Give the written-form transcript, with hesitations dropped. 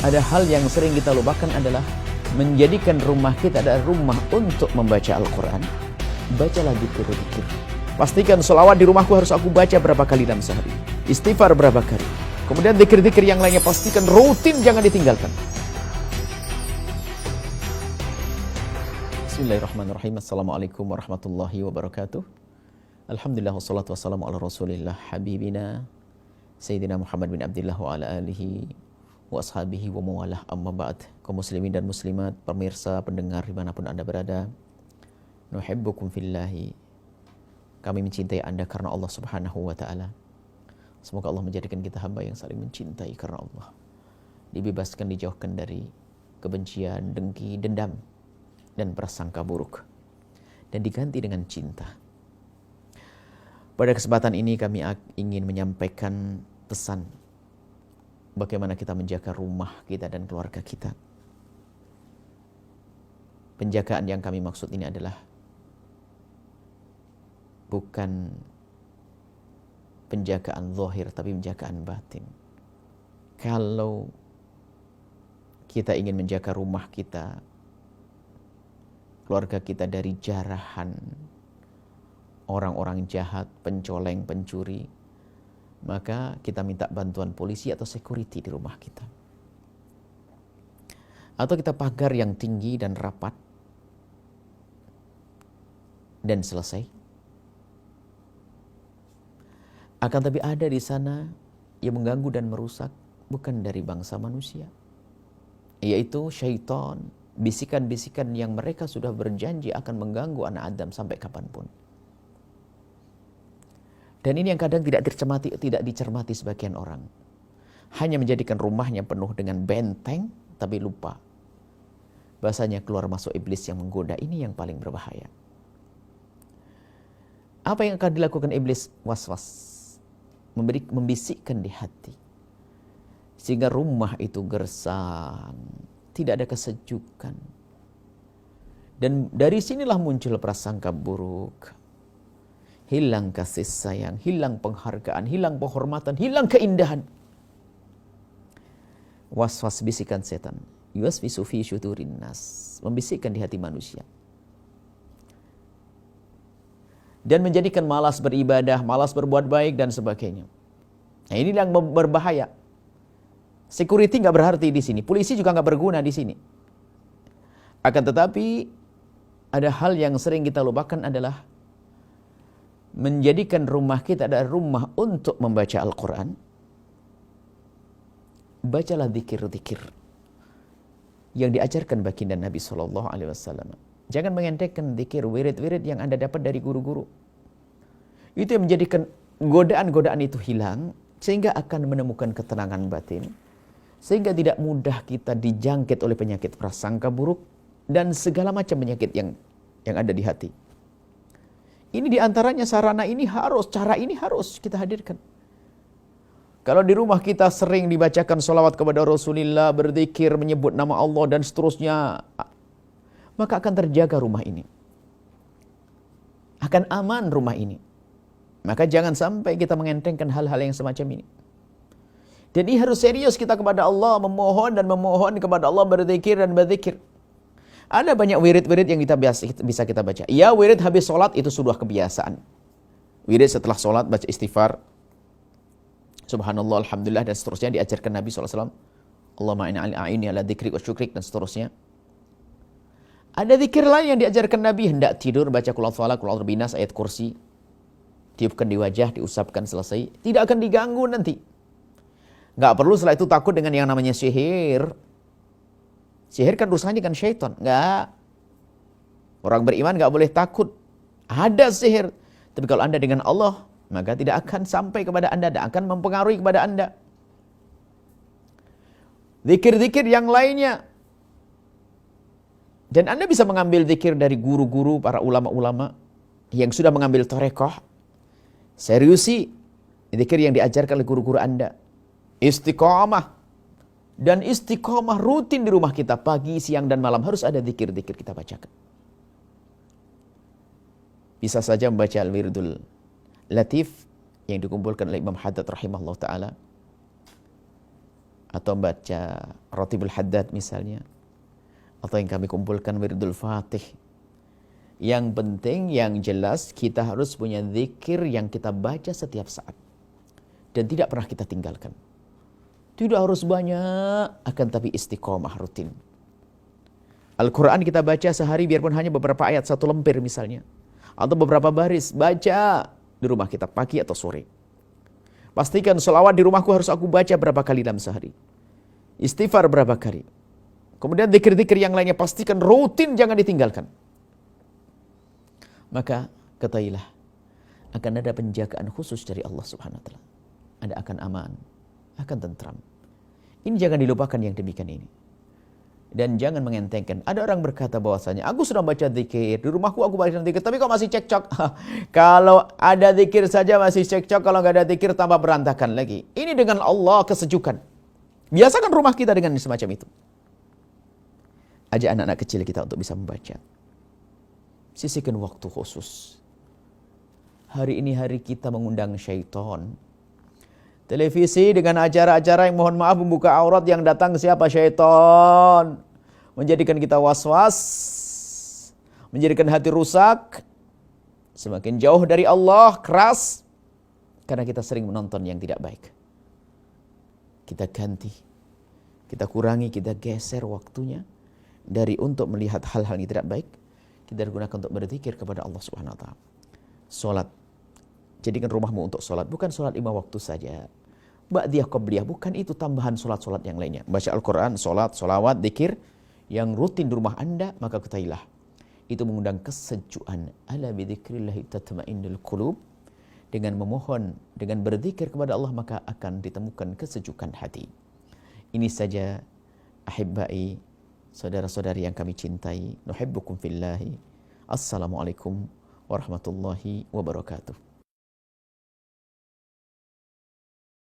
Ada hal yang sering kita lupakan adalah menjadikan rumah kita adalah rumah untuk membaca Al-Quran. Bacalah dzikir-dzikir. Pastikan sholawat di rumahku harus aku baca berapa kali dalam sehari. Istighfar berapa kali. Kemudian dzikir-dzikir yang lainnya pastikan rutin, jangan ditinggalkan. Bismillahirrahmanirrahim. Assalamualaikum warahmatullahi wabarakatuh. Alhamdulillah wassalatu wassalamu ala rasulillah habibina Sayyidina Muhammad bin Abdillah wa ala alihi wa ashabihi wa mawalah, amma ba'd. Kaum muslimin dan muslimat, pemirsa, pendengar dimanapun Anda berada, nuhibbukum fillahi, kami mencintai Anda karena Allah subhanahu wa ta'ala. Semoga Allah menjadikan kita hamba yang saling mencintai karena Allah, dibebaskan, dijauhkan dari kebencian, dengki, dendam, dan prasangka buruk, dan diganti dengan cinta. Pada kesempatan ini kami ingin menyampaikan pesan bagaimana kita menjaga rumah kita dan keluarga kita. Penjagaan yang kami maksud ini adalah bukan penjagaan zahir, tapi penjagaan batin. Kalau kita ingin menjaga rumah kita, keluarga kita dari jarahan orang-orang jahat, pencoleng, pencuri, maka kita minta bantuan polisi atau security di rumah kita. Atau kita pagar yang tinggi dan rapat dan selesai. Akan tapi ada di sana yang mengganggu dan merusak bukan dari bangsa manusia, yaitu syaitan, bisikan-bisikan yang mereka sudah berjanji akan mengganggu anak Adam sampai kapanpun. Dan ini yang kadang tidak dicermati sebagian orang. Hanya menjadikan rumahnya penuh dengan benteng, tapi lupa bahasanya keluar masuk iblis yang menggoda. Ini yang paling berbahaya. Apa yang akan dilakukan iblis? Was-was, membisikkan di hati, sehingga rumah itu gersang, tidak ada kesejukan. Dan dari sinilah muncul prasangka buruk. Hilang kasih sayang, hilang penghargaan, hilang penghormatan, hilang keindahan. Was-was, bisikan setan. Yuwaswisu fi syuturin nas, membisikkan di hati manusia. Dan menjadikan malas beribadah, malas berbuat baik dan sebagainya. Nah, ini yang berbahaya. Security nggak berarti di sini, polisi juga nggak berguna di sini. Akan tetapi ada hal yang sering kita lupakan adalah menjadikan rumah kita adalah rumah untuk membaca Al-Quran. Bacalah zikir-zikir yang diajarkan baginda Nabi SAW. Jangan mengentengkan zikir, wirid-wirid yang Anda dapat dari guru-guru. Itu yang menjadikan godaan-godaan itu hilang, sehingga akan menemukan ketenangan batin, sehingga tidak mudah kita dijangkit oleh penyakit prasangka buruk dan segala macam penyakit yang ada di hati. Ini diantaranya sarana ini harus, cara ini harus kita hadirkan. Kalau di rumah kita sering dibacakan sholawat kepada Rasulullah, berzikir, menyebut nama Allah dan seterusnya, maka akan terjaga rumah ini. Akan aman rumah ini. Maka jangan sampai kita mengentengkan hal-hal yang semacam ini. Dan ini harus serius kita kepada Allah, memohon kepada Allah, berzikir dan berzikir. Ada banyak wirid-wirid yang kita bisa kita baca. Ya, wirid habis sholat itu sudah kebiasaan. Wirid setelah sholat baca istighfar, subhanallah, alhamdulillah, dan seterusnya diajarkan Nabi SAW. Allahumma a'inni ala dzikrik wa syukrik, dan seterusnya. Ada zikir lain yang diajarkan Nabi. Hendak tidur baca qul a'udzu falaq, qul a'udzu binas, ayat kursi. Tiupkan di wajah, diusapkan, selesai. Tidak akan diganggu nanti. Nggak perlu setelah itu takut dengan yang namanya sihir. Sihir kan rusaknya kan syaitan. Enggak. Orang beriman enggak boleh takut. Ada sihir. Tapi kalau Anda dengan Allah, maka tidak akan sampai kepada Anda, tidak akan mempengaruhi kepada Anda. Zikir-zikir yang lainnya. Dan Anda bisa mengambil zikir dari guru-guru, para ulama-ulama yang sudah mengambil thariqah. Seriusi zikir yang diajarkan oleh guru-guru Anda. Istiqamah. Dan istiqamah rutin di rumah kita, pagi, siang, dan malam harus ada zikir-zikir kita bacakan. Bisa saja membaca Al-Wirdul Latif yang dikumpulkan oleh Imam Haddad rahimahullah ta'ala. atau baca Ratibul Haddad misalnya, atau yang kami kumpulkan Wirdul Fatih. Yang penting, yang jelas kita harus punya zikir yang kita baca setiap saat dan tidak pernah kita tinggalkan. Tidak harus banyak, akan tapi istiqomah rutin. Al-Quran kita baca sehari biarpun hanya beberapa ayat, 1 lembar misalnya, atau beberapa baris, baca di rumah kita pagi atau sore. Pastikan sholawat di rumahku harus aku baca berapa kali dalam sehari. Istighfar berapa kali. Kemudian zikir-zikir yang lainnya pastikan rutin, jangan ditinggalkan. Maka ketahuilah akan ada penjagaan khusus dari Allah Subhanahu wa taala. Anda akan aman, akan tentram. Ini jangan dilupakan yang demikian ini. Dan jangan mengentengkan. Ada orang berkata bahwasanya, aku sudah baca zikir, di rumahku aku baca zikir, tapi kok masih cekcok? Kalau ada zikir saja masih cekcok, kalau nggak ada zikir tambah berantakan lagi. Ini dengan Allah kesejukan. Biasakan rumah kita dengan semacam itu. Ajak anak-anak kecil kita untuk bisa membaca. Sisihkan waktu khusus. Hari ini hari kita mengundang syaitan. Televisi dengan acara-acara yang mohon maaf membuka aurat, yang datang siapa? Syaitan. Menjadikan kita was-was. Menjadikan hati rusak. Semakin jauh dari Allah, keras. Karena kita sering menonton yang tidak baik. Kita ganti. Kita kurangi, kita geser waktunya. Dari untuk melihat hal-hal yang tidak baik, kita gunakan untuk berzikir kepada Allah Subhanahu wa taala. Salat. Jadikan rumahmu untuk salat, bukan salat 5 waktu saja. Ba'diyah qabliyah, bukan itu tambahan salat-salat yang lainnya. Baca Al-Qur'an, salat, salawat, zikir yang rutin di rumah Anda, maka ketahuilah itu mengundang kesejukan. Ala bidzikrillah tatma'innul qulub. Dengan memohon, dengan berzikir kepada Allah, maka akan ditemukan kesejukan hati. Ini saja ahibbai, saudara-saudari yang kami cintai, nuhibbukum fillahi. Assalamualaikum warahmatullahi wabarakatuh.